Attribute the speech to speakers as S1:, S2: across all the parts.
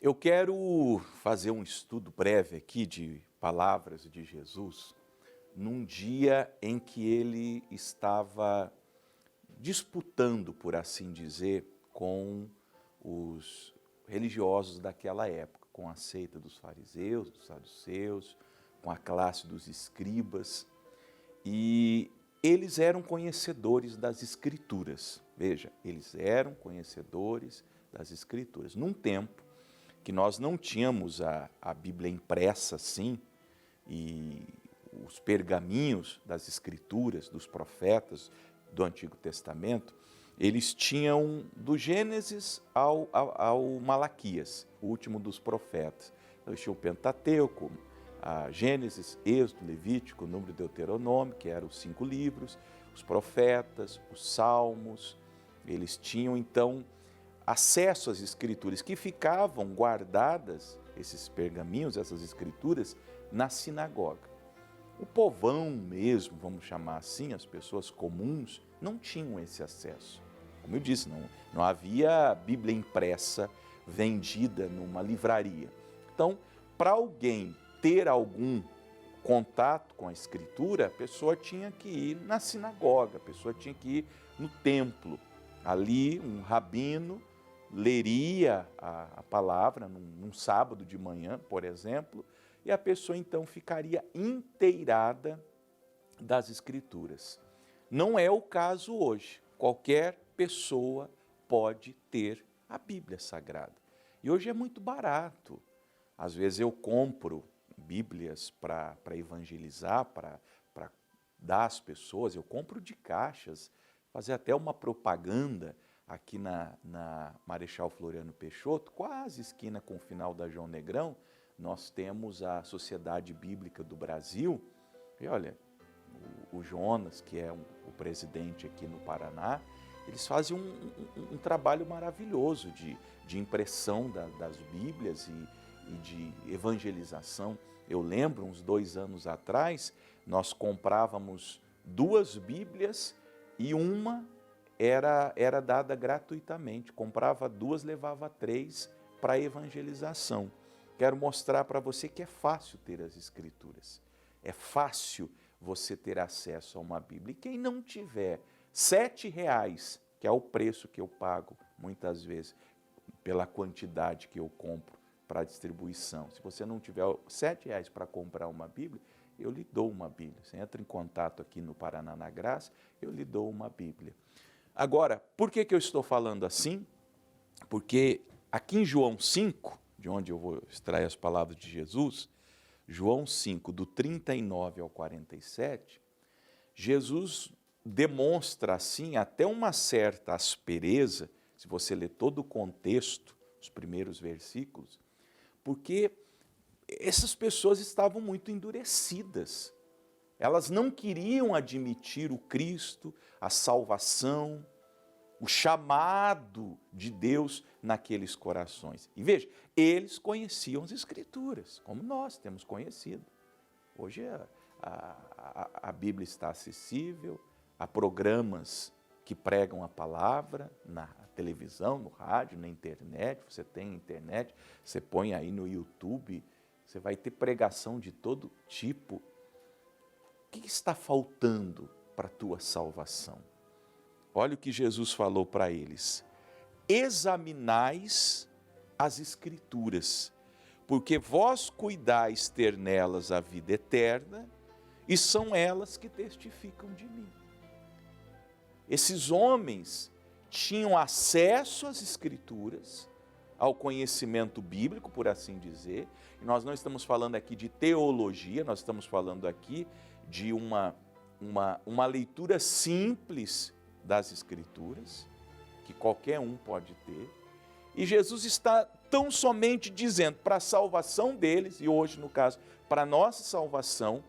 S1: Eu quero fazer um estudo breve aqui de palavras de Jesus num dia em que ele estava disputando, por assim dizer, com os religiosos daquela época, com a seita dos fariseus, dos saduceus, com a classe dos escribas, e eles eram conhecedores das Escrituras. Veja, eles eram conhecedores das Escrituras. Num tempo que nós não tínhamos a Bíblia impressa assim, e os pergaminhos das Escrituras, dos profetas do Antigo Testamento, eles tinham do Gênesis ao Malaquias, o último dos profetas. Então, eles tinham o Pentateuco, a Gênesis, Êxodo, Levítico, Número, Deuteronômio, que eram os 5 livros, os profetas, os salmos. Eles tinham, então, acesso às escrituras que ficavam guardadas, esses pergaminhos, essas escrituras, na sinagoga. O povão mesmo, vamos chamar assim, as pessoas comuns, não tinham esse acesso. Como eu disse, não havia Bíblia impressa, vendida numa livraria. Então, para alguém ter algum contato com a Escritura, a pessoa tinha que ir na sinagoga, a pessoa tinha que ir no templo. Ali, um rabino leria a palavra num sábado de manhã, por exemplo, e a pessoa então ficaria inteirada das Escrituras. Não é o caso hoje. Qualquer pessoa pode ter a Bíblia Sagrada. E hoje é muito barato. Às vezes eu compro Bíblias para evangelizar, para dar às pessoas, eu compro de caixas, fazer até uma propaganda aqui na Marechal Floriano Peixoto, quase esquina com o final da João Negrão, nós temos a Sociedade Bíblica do Brasil, e olha, o Jonas, que é o presidente aqui no Paraná, eles fazem um trabalho maravilhoso de impressão das Bíblias e de evangelização. Eu lembro, uns 2 anos atrás, nós comprávamos 2 Bíblias e uma era dada gratuitamente. Comprava 2, levava 3 para evangelização. Quero mostrar para você que é fácil ter as Escrituras. É fácil você ter acesso a uma Bíblia. E quem não tiver R$7, que é o preço que eu pago, muitas vezes, pela quantidade que eu compro para distribuição. Se você não tiver R$7 para comprar uma Bíblia, eu lhe dou uma Bíblia. Você entra em contato aqui no Paraná na Graça, eu lhe dou uma Bíblia. Agora, por que eu estou falando assim? Porque aqui em João 5, de onde eu vou extrair as palavras de Jesus, João 5, do 39 ao 47, Jesus demonstra assim até uma certa aspereza, se você ler todo o contexto, os primeiros versículos, porque essas pessoas estavam muito endurecidas. Elas não queriam admitir o Cristo, a salvação, o chamado de Deus naqueles corações. E veja, eles conheciam as Escrituras, como nós temos conhecido. Hoje a Bíblia está acessível, há programas que pregam a palavra na televisão, no rádio, na internet. Você tem internet, você põe aí no YouTube, você vai ter pregação de todo tipo. O que está faltando para a tua salvação? Olha o que Jesus falou para eles: examinais as Escrituras, porque vós cuidais ter nelas a vida eterna, e são elas que testificam de mim. Esses homens tinham acesso às Escrituras, ao conhecimento bíblico, por assim dizer, e nós não estamos falando aqui de teologia, nós estamos falando aqui de uma leitura simples das Escrituras, que qualquer um pode ter, e Jesus está tão somente dizendo para a salvação deles, e hoje no caso, para a nossa salvação,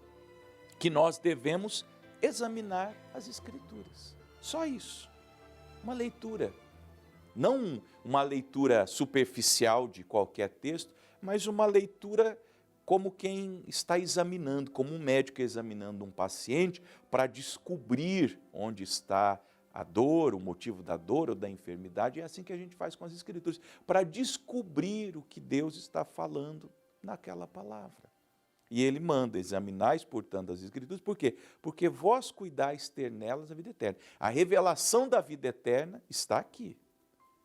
S1: que nós devemos examinar as Escrituras. Só isso, uma leitura, não uma leitura superficial de qualquer texto, mas uma leitura como quem está examinando, como um médico examinando um paciente para descobrir onde está a dor, o motivo da dor ou da enfermidade. É assim que a gente faz com as Escrituras, para descobrir o que Deus está falando naquela palavra. E ele manda: examinais, portanto, as Escrituras. Por quê? Porque vós cuidais ter nelas a vida eterna. A revelação da vida eterna está aqui.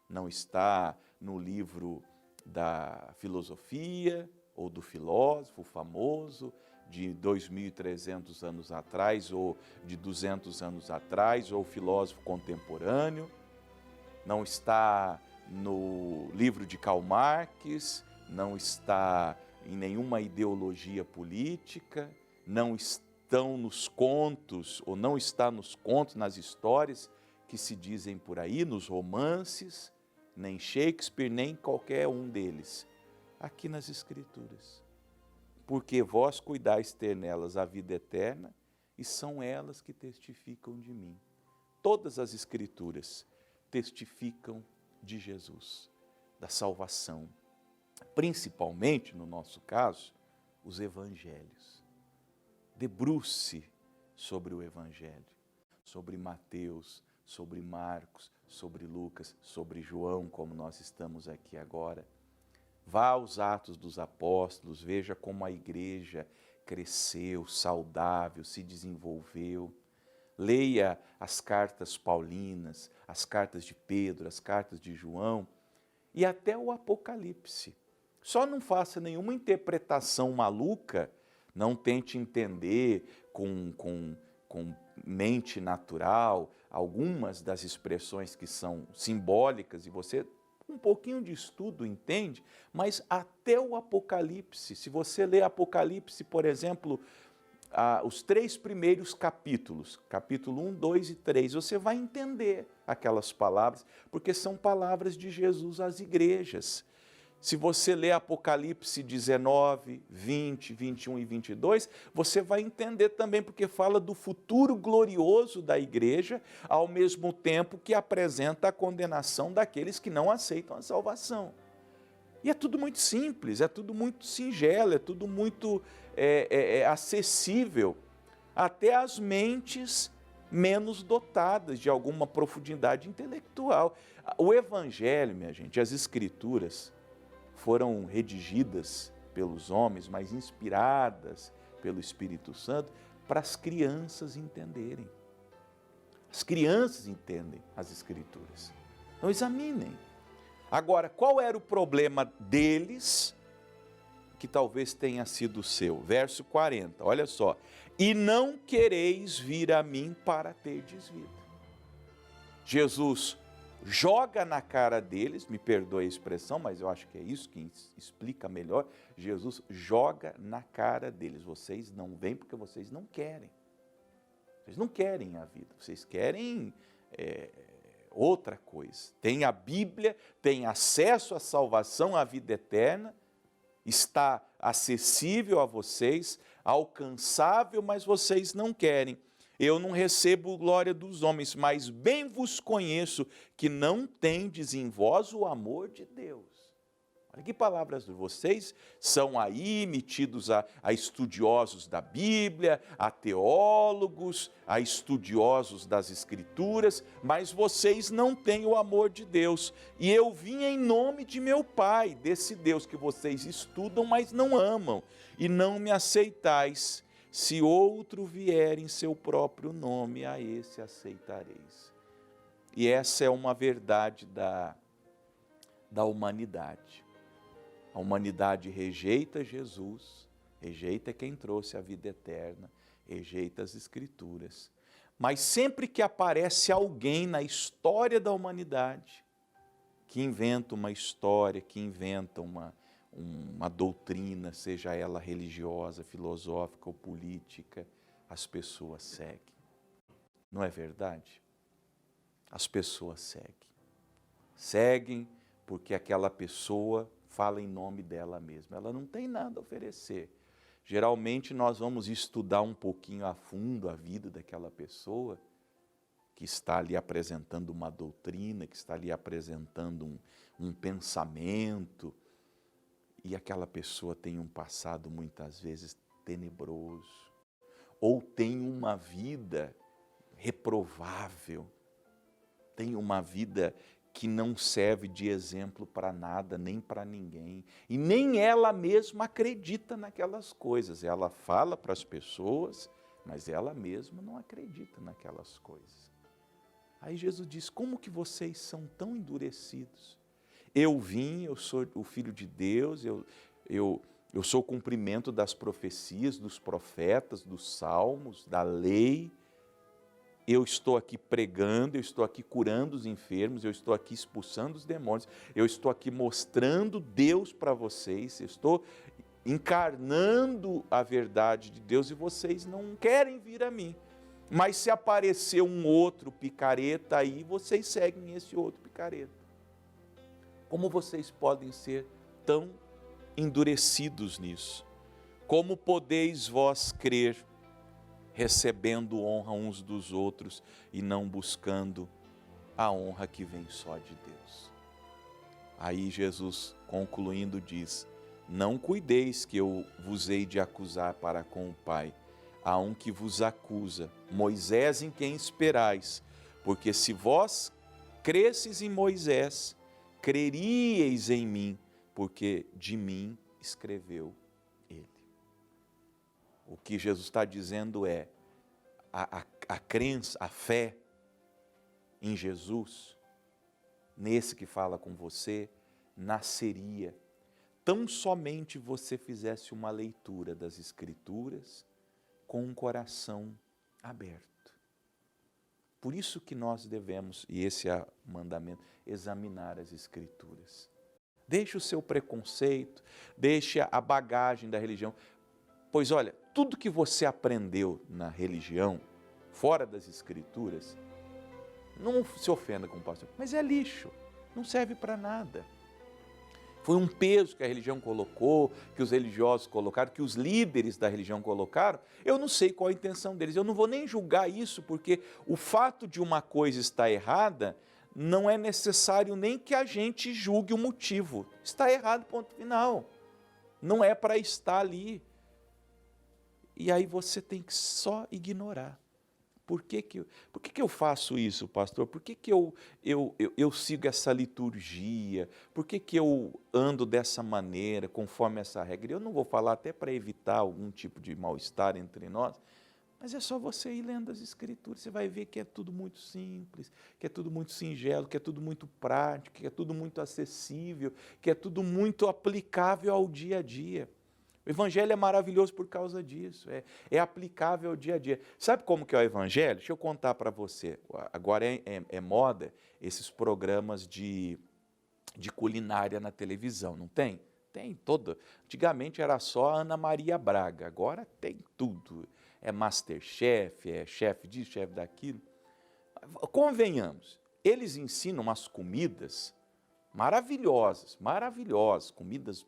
S1: Não está no livro da filosofia ou do filósofo famoso de 2.300 anos atrás ou de 200 anos atrás, ou filósofo contemporâneo. Não está no livro de Karl Marx, não está em nenhuma ideologia política, não estão nos contos, ou não está nos contos, nas histórias que se dizem por aí, nos romances, nem Shakespeare, nem qualquer um deles. Aqui nas Escrituras. Porque vós cuidais ter nelas a vida eterna, e são elas que testificam de mim. Todas as Escrituras testificam de Jesus, da salvação. Principalmente, no nosso caso, os Evangelhos. Debruce sobre o Evangelho, sobre Mateus, sobre Marcos, sobre Lucas, sobre João, como nós estamos aqui agora. Vá aos Atos dos Apóstolos, veja como a igreja cresceu, saudável, se desenvolveu. Leia as cartas paulinas, as cartas de Pedro, as cartas de João e até o Apocalipse. Só não faça nenhuma interpretação maluca, não tente entender com mente natural algumas das expressões que são simbólicas, e você, um pouquinho de estudo, entende, mas até o Apocalipse. Se você ler Apocalipse, por exemplo, os 3 primeiros capítulos, capítulo 1, 2 e 3, você vai entender aquelas palavras, porque são palavras de Jesus às igrejas. Se você ler Apocalipse 19, 20, 21 e 22, você vai entender também, porque fala do futuro glorioso da igreja, ao mesmo tempo que apresenta a condenação daqueles que não aceitam a salvação. E é tudo muito simples, é tudo muito singelo, é tudo muito acessível, até às mentes menos dotadas de alguma profundidade intelectual. O Evangelho, minha gente, as Escrituras, foram redigidas pelos homens, mas inspiradas pelo Espírito Santo, para as crianças entenderem. As crianças entendem as Escrituras. Então examinem. Agora, qual era o problema deles, que talvez tenha sido o seu? Verso 40, olha só. E não quereis vir a mim para terdes vida. Jesus joga na cara deles, me perdoe a expressão, mas eu acho que é isso que explica melhor. Jesus joga na cara deles: vocês não vêm porque vocês não querem. Vocês não querem a vida, vocês querem outra coisa. Tem a Bíblia, tem acesso à salvação, à vida eterna, está acessível a vocês, alcançável, mas vocês não querem. Eu não recebo glória dos homens, mas bem vos conheço que não tendes em vós o amor de Deus. Olha que palavras, vocês são aí metidos a estudiosos da Bíblia, a teólogos, a estudiosos das Escrituras, mas vocês não têm o amor de Deus. E eu vim em nome de meu Pai, desse Deus que vocês estudam, mas não amam, e não me aceitais. Se outro vier em seu próprio nome, a esse aceitareis. E essa é uma verdade da humanidade. A humanidade rejeita Jesus, rejeita quem trouxe a vida eterna, rejeita as Escrituras. Mas sempre que aparece alguém na história da humanidade que inventa uma história, que inventa uma doutrina, seja ela religiosa, filosófica ou política, as pessoas seguem. Não é verdade? As pessoas seguem. Seguem porque aquela pessoa fala em nome dela mesma. Ela não tem nada a oferecer. Geralmente nós vamos estudar um pouquinho a fundo a vida daquela pessoa que está ali apresentando uma doutrina, que está ali apresentando um pensamento, e aquela pessoa tem um passado muitas vezes tenebroso, ou tem uma vida reprovável, tem uma vida que não serve de exemplo para nada, nem para ninguém. E nem ela mesma acredita naquelas coisas. Ela fala para as pessoas, mas ela mesma não acredita naquelas coisas. Aí Jesus diz, como que vocês são tão endurecidos? Eu vim, eu sou o Filho de Deus, eu sou o cumprimento das profecias, dos profetas, dos salmos, da lei. Eu estou aqui pregando, eu estou aqui curando os enfermos, eu estou aqui expulsando os demônios, eu estou aqui mostrando Deus para vocês, eu estou encarnando a verdade de Deus e vocês não querem vir a mim. Mas se aparecer um outro picareta aí, vocês seguem esse outro picareta. Como vocês podem ser tão endurecidos nisso? Como podeis vós crer, recebendo honra uns dos outros e não buscando a honra que vem só de Deus? Aí Jesus, concluindo, diz, não cuideis que eu vos hei de acusar para com o Pai. Há um que vos acusa, Moisés em quem esperais, porque se vós cresces em Moisés, creríeis em mim, porque de mim escreveu ele. O que Jesus está dizendo é, a crença, a fé em Jesus, nesse que fala com você, nasceria tão somente você fizesse uma leitura das Escrituras com um coração aberto. Por isso que nós devemos, e esse é o mandamento, examinar as Escrituras. Deixe o seu preconceito, deixe a bagagem da religião. Pois olha, tudo que você aprendeu na religião, fora das Escrituras, não se ofenda com o pastor, mas é lixo, não serve para nada. Foi um peso que a religião colocou, que os religiosos colocaram, que os líderes da religião colocaram. Eu não sei qual a intenção deles, eu não vou nem julgar isso, porque o fato de uma coisa estar errada, não é necessário nem que a gente julgue o motivo. Está errado, ponto final. Não é para estar ali. E aí você tem que só ignorar. Por que eu faço isso, pastor? Por que eu sigo essa liturgia? Por que eu ando dessa maneira, conforme essa regra? Eu não vou falar até para evitar algum tipo de mal-estar entre nós, mas é só você ir lendo as Escrituras, você vai ver que é tudo muito simples, que é tudo muito singelo, que é tudo muito prático, que é tudo muito acessível, que é tudo muito aplicável ao dia a dia. O Evangelho é maravilhoso por causa disso, é aplicável ao dia a dia. Sabe como que é o Evangelho? Deixa eu contar para você. Agora é moda esses programas de culinária na televisão, não tem? Tem todo. Antigamente era só a Ana Maria Braga, agora tem tudo. É Masterchef, é chefe disso, chefe daquilo. Convenhamos, eles ensinam umas comidas maravilhosas, comidas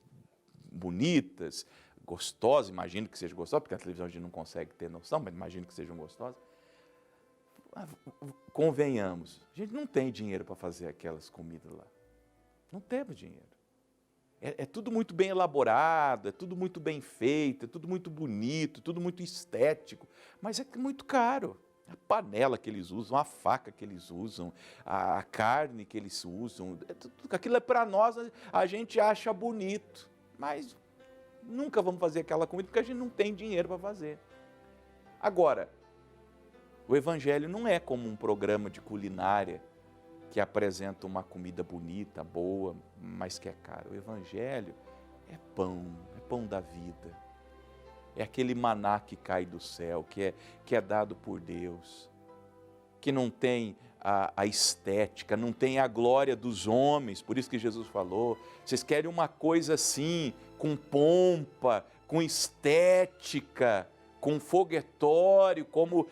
S1: bonitas, gostosas, imagino que seja gostosa, porque a televisão a gente não consegue ter noção, mas imagino que sejam gostosas. Convenhamos, a gente não tem dinheiro para fazer aquelas comidas lá. Não temos dinheiro. É tudo muito bem elaborado, é tudo muito bem feito, é tudo muito bonito, tudo muito estético, mas é muito caro. A panela que eles usam, a faca que eles usam, a carne que eles usam, aquilo é para nós, a gente acha bonito, mas nunca vamos fazer aquela comida porque a gente não tem dinheiro para fazer. Agora, o Evangelho não é como um programa de culinária que apresenta uma comida bonita, boa, mas que é caro. O Evangelho é pão da vida. É aquele maná que cai do céu, que é dado por Deus, que não tem a estética, não tem a glória dos homens, por isso que Jesus falou, vocês querem uma coisa assim, com pompa, com estética, com foguetório, como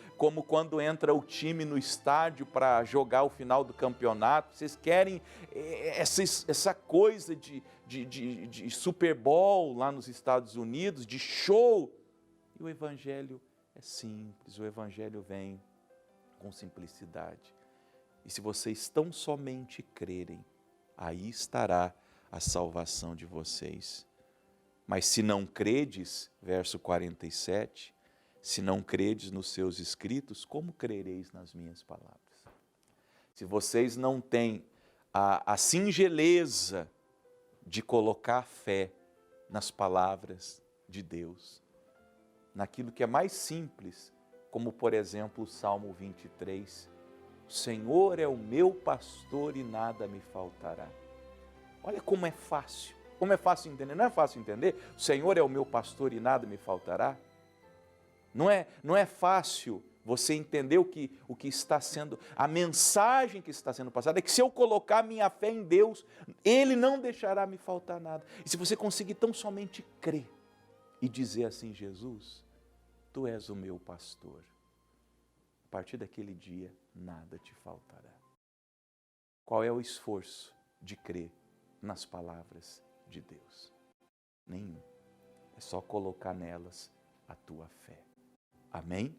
S1: quando entra o time no estádio para jogar o final do campeonato, vocês querem essa coisa de Super Bowl lá nos Estados Unidos, de show, e o Evangelho é simples, o Evangelho vem com simplicidade. E se vocês tão somente crerem, aí estará a salvação de vocês. Mas se não credes, verso 47, se não credes nos seus escritos, como crereis nas minhas palavras? se vocês não têm a singeleza de colocar fé nas palavras de Deus, naquilo que é mais simples, como por exemplo o Salmo 23, o Senhor é o meu pastor e nada me faltará. Olha como é fácil entender, não é fácil entender? O Senhor é o meu pastor e nada me faltará? Não é fácil você entender o que está sendo, a mensagem que está sendo passada, é que se eu colocar minha fé em Deus, Ele não deixará me faltar nada. E se você conseguir tão somente crer e dizer assim, Jesus, Tu és o meu pastor, a partir daquele dia nada te faltará. Qual é o esforço de crer nas palavras de Deus? Nenhum. É só colocar nelas a tua fé. Amém?